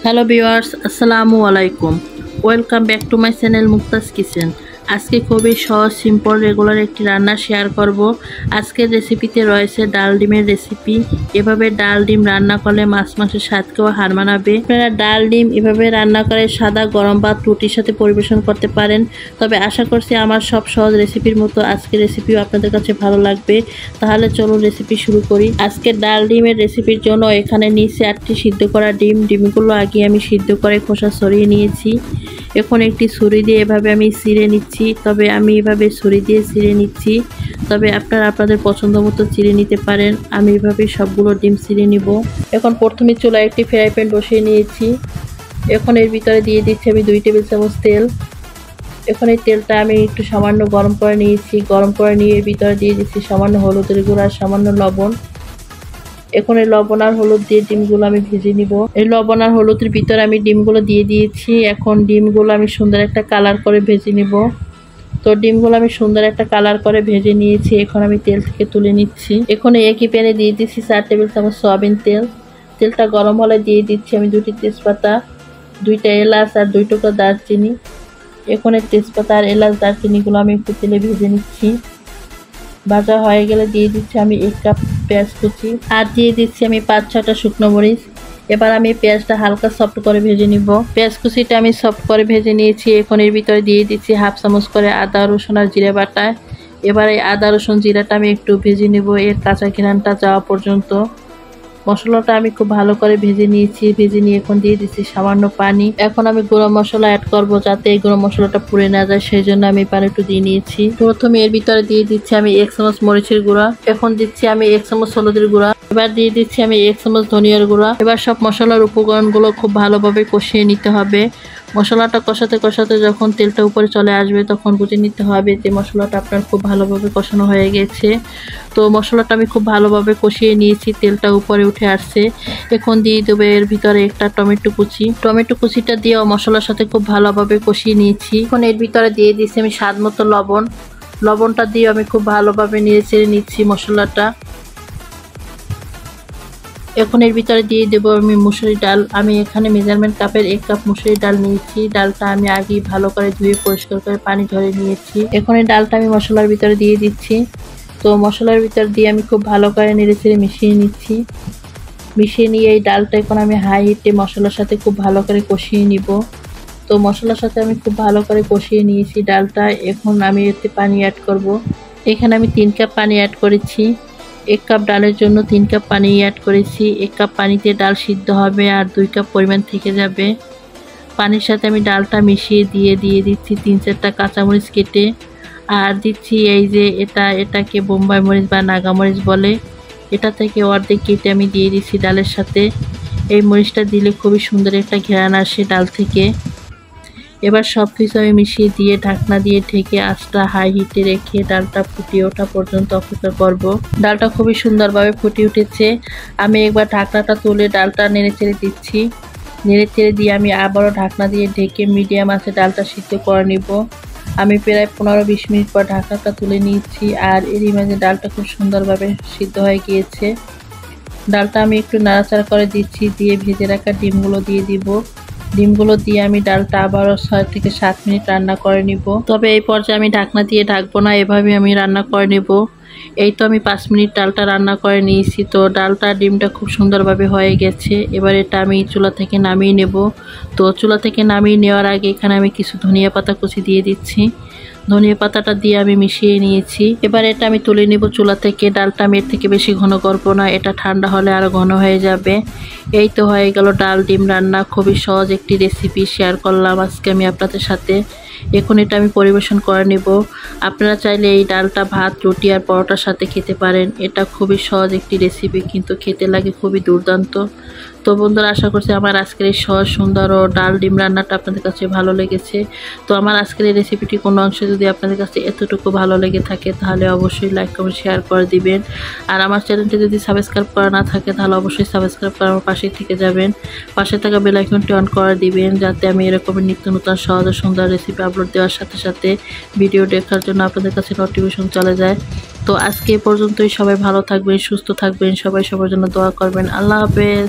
Hello viewers, আসসালামু আলাইকুম। Welcome back to my channel Muktaz kitchen. আজকে খুবই সহজ সিম্পল রেগুলার একটি রান্না শেয়ার করব। আজকের রেসিপিতে রয়েছে ডাল ডিমের রেসিপি। এভাবে ডাল ডিম রান্না করলে মাছ মাংসের স্বাদকেও হার মানাবে। আপনারা ডাল ডিম এভাবে রান্না করে সাদা গরম ভাত রুটির সাথে পরিবেশন করতে পারেন। তবে আশা করছি আমার সব সহজ রেসিপির মতো আজকের রেসিপিও আপনাদের কাছে ভালো লাগবে। তাহলে চলুন রেসিপি শুরু করি। আজকে ডাল ডিমের রেসিপির জন্য এখানে নিয়েছি 8টি সিদ্ধ করা ডিম। ডিমগুলো আগে আমি সিদ্ধ করে খোসা সরিয়ে নিয়েছি। এখন একটি ছুরি দিয়ে এভাবে আমি ছিঁড়ে নিচ্ছি। তবে আমি এভাবে ছুরি দিয়ে ছিঁড়ে নিচ্ছি, তবে আপনারা আপনাদের পছন্দ মতো ছিঁড়ে নিতে পারেন। আমি এভাবে সবগুলো ডিম ছিঁড়ে নিব। এখন প্রথমে চুলায় একটি ফ্রাই প্যান বসিয়ে নিয়েছি। এখন এর ভিতরে দিয়ে দিচ্ছি আমি 2 টেবিল চামচ তেল। এখন এই তেলটা আমি একটু সামান্য গরম করে নিয়েছি। গরম করে নিয়ে এর ভিতরে দিয়ে দিচ্ছি সামান্য হলুদের গুঁড়া, সামান্য লবণ। এখন এই লবণ আর হলুদ দিয়ে ডিমগুলো আমি ভেজে নিব। এই লবণ আর হলুদের ভিতরে আমি ডিমগুলো দিয়ে দিয়েছি। এখন ডিমগুলো আমি সুন্দর একটা কালার করে ভেজে নিব। তো ডিমগুলো আমি সুন্দর একটা কালার করে ভেজে নিয়েছি। এখন আমি তেল থেকে তুলে নিচ্ছি। এখন একই প্যানে দিয়ে দিচ্ছি 4 টেবিল চামচ সয়াবিন তেল। তেলটা গরম হলে দিয়ে দিচ্ছি আমি 2টি তেজপাতা, 2টা এলাচ আর 2 টুকরো দারচিনি। এখন এই তেজপাতা আর এলাচ দারচিনিগুলো আমি একটু তেলে ভেজে নিচ্ছি। ভাজা হয়ে গেলে দিয়ে দিচ্ছি আমি 1 কাপ পেঁয়াজ কুচি আর দিয়ে দিচ্ছি আমি 5-6টা শুকনো মরিচ। এবার আমি পেঁয়াজটা হালকা সফট করে ভেজে নিব। পেঁয়াজ কুচিটা আমি সফট করে ভেজে নিয়েছি। এখন এর ভিতরে দিয়ে দিচ্ছি 1/2 চামচ করে আদা রসুন আর জিরে বাটা। এবার এই আদা রসুন জিরাটা আমি একটু ভেজে নিব এর কাঁচা ঘ্রাণটা যাওয়া পর্যন্ত। মশলাটা আমি খুব ভালো করে ভেজে নিয়েছি। ভেজে নিয়ে এখন দিয়ে দিচ্ছি সামান্য পানি। এখন আমি গুঁড়ো মশলা অ্যাড করব, যাতে এই গুঁড়ো মশলাটা পুড়ে না যায়, সেই জন্য আমি পানি একটু দিয়ে নিয়েছি। প্রথমে এর ভিতরে দিয়ে দিচ্ছি আমি 1 চামচ মরিচের গুঁড়া। এখন দিচ্ছি আমি 1 চামচ হলুদের গুঁড়া। এবার দিয়ে দিচ্ছি আমি 1 চামচ ধনিয়ার গুঁড়া। এবার সব মশলার উপকরণগুলো খুব ভালোভাবে কষিয়ে নিতে হবে। মশলাটা কষাতে কষাতে যখন তেলটা উপরে চলে আসবে তখন বুঝে নিতে হবে যে মশলাটা আপনার খুব ভালোভাবে কষানো হয়ে গেছে। তো মশলাটা আমি খুব ভালোভাবে কষিয়ে নিয়েছি, তেলটা উপরে উঠে আসছে। এখন দিয়ে দেবো এর ভিতরে একটা টমেটো কুচি। টমেটো কুচিটা দিয়েও মশলার সাথে খুব ভালোভাবে কষিয়ে নিয়েছি। এখন এর ভিতরে দিয়ে দিচ্ছি আমি স্বাদ মতো লবণ। লবণটা দিয়ে আমি খুব ভালোভাবে নেড়ে চেড়ে নিচ্ছি মশলাটা। এখন এর ভিতরে দিয়ে দেবো আমি মুসুরি ডাল। আমি এখানে মেজারমেন্ট কাপের 1 কাপ মুসুরি ডাল নিয়েছি। ডালটা আমি আগেই ভালো করে ধুয়ে পরিষ্কার করে পানি ঝরিয়ে নিয়েছি। এখন এই ডালটা আমি মশলার ভিতরে দিয়ে দিচ্ছি। তো মশলার ভিতর দিয়ে আমি খুব ভালো করে নেড়েচেড়ে মিশিয়ে নিচ্ছি। মিশিয়ে নিয়ে এই ডালটা এখন আমি হাই হিটে মশলার সাথে খুব ভালো করে কষিয়ে নিব। তো মশলার সাথে আমি খুব ভালো করে কষিয়ে নিয়েছি ডালটা। এখন আমি এতে পানি অ্যাড করব। এখানে আমি 3 কাপ পানি অ্যাড করেছি। 1 কাপ ডালের জন্য 3 কাপ পানি অ্যাড করেছি। 1 কাপ পানিতে ডাল সিদ্ধ হবে আর 2 কাপ পরিমাণ থেকে যাবে। পানির সাথে আমি ডালটা মিশিয়ে দিয়ে দিচ্ছি 3-4টা কাঁচামরিচ কেটে। আর দিচ্ছি এই যে এটাকে বোম্বাই মরিচ বা নাগা মরিচ বলে, এটা থেকে অর্ধেক কেটে আমি দিয়ে দিচ্ছি ডালের সাথে। এই মরিচটা দিলে খুবই সুন্দর একটা ঘ্রাণ আসে ডাল থেকে। এবার সব কিছু আমি মিশিয়ে দিয়ে ঢাকনা দিয়ে ঢেকে আঁচটা হাই হিটে রেখে ডালটা ফুটিয়ে ওঠা পর্যন্ত অপেক্ষা করব। ডালটা খুবই সুন্দরভাবে ফুটে উঠেছে। আমি একবার ঢাকনাটা তুলে ডালটা নেড়ে চেড়ে দিচ্ছি। নেড়ে চেড়ে দিয়ে আমি আবারও ঢাকনা দিয়ে ঢেকে মিডিয়াম আঁচে ডালটা সিদ্ধ করে নিব। আমি প্রায় 15-20 মিনিট পর ঢাকনাটা তুলে নিয়েছি আর এরই মাঝে ডালটা খুব সুন্দরভাবে সিদ্ধ হয়ে গিয়েছে। ডালটা আমি একটু নাড়াচাড়া করে দিচ্ছি, দিয়ে ভেজে রাখা ডিমগুলো দিয়ে দিব। ডিমগুলো দিয়ে আমি ডালটা আবারও 6 থেকে 7 মিনিট রান্না করে নিব। তবে এই পর্যায়ে আমি ঢাকনা দিয়ে ঢাকবো না, এভাবে আমি রান্না করে নেব। এই তো আমি 5 মিনিট ডালটা রান্না করে নিয়েছি। তো ডালটা ডিমটা খুব সুন্দরভাবে হয়ে গেছে। এবার এটা আমি চুলা থেকে নামিয়ে নেব। তো চুলা থেকে নামিয়ে নেওয়ার আগে এখানে আমি কিছু ধনিয়া পাতা কুচি দিয়ে দিচ্ছি। ধনিয়া পাতাটা দিয়ে আমি মিশিয়ে নিয়েছি। এবার এটা আমি তুলে নেব চুলা থেকে। ডালটা আমি এর থেকে বেশি ঘন করবো না, এটা ঠান্ডা হলে আরও ঘন হয়ে যাবে। এই তো হয়ে গেল ডাল ডিম রান্না। খুবই সহজ একটি রেসিপি শেয়ার করলাম আজকে আমি আপনাদের সাথে। এখন এটা আমি পরিবেশন করে নেব। আপনারা চাইলে এই ডালটা ভাত, রুটি আর পরোটার সাথে খেতে পারেন। এটা খুবই সহজ একটি রেসিপি, কিন্তু খেতে লাগে খুবই দুর্দান্ত। তো বন্ধুরা, আশা করছি আমার আজকের এই সহজ সুন্দর ও ডাল ডিম রান্নাটা আপনাদের কাছে ভালো লেগেছে। তো আমার আজকের এই রেসিপিটি কোনো অংশে যদি আপনাদের কাছে এতটুকু ভালো লেগে থাকে তাহলে অবশ্যই লাইক কমেন্ট শেয়ার করে দিবেন। আর আমার চ্যানেলটি যদি সাবস্ক্রাইব করা না থাকে তাহলে অবশ্যই সাবস্ক্রাইব করে আমার পাশে থেকে যাবেন। পাশে থাকা বেল আইকনটি অন করে দিবেন, যাতে আমি এরকমের নিত্য নতুন সহজ ও সুন্দর রেসিপি আপলোড দেওয়ার সাথে সাথে ভিডিও দেখার জন্য আপনাদের কাছে নোটিফিকেশন চলে যায়। তো আজকে এ পর্যন্তই। সবাই ভালো থাকবেন, সুস্থ থাকবেন, সবাই সবার জন্য দোয়া করবেন। আল্লাহ হাফেজ।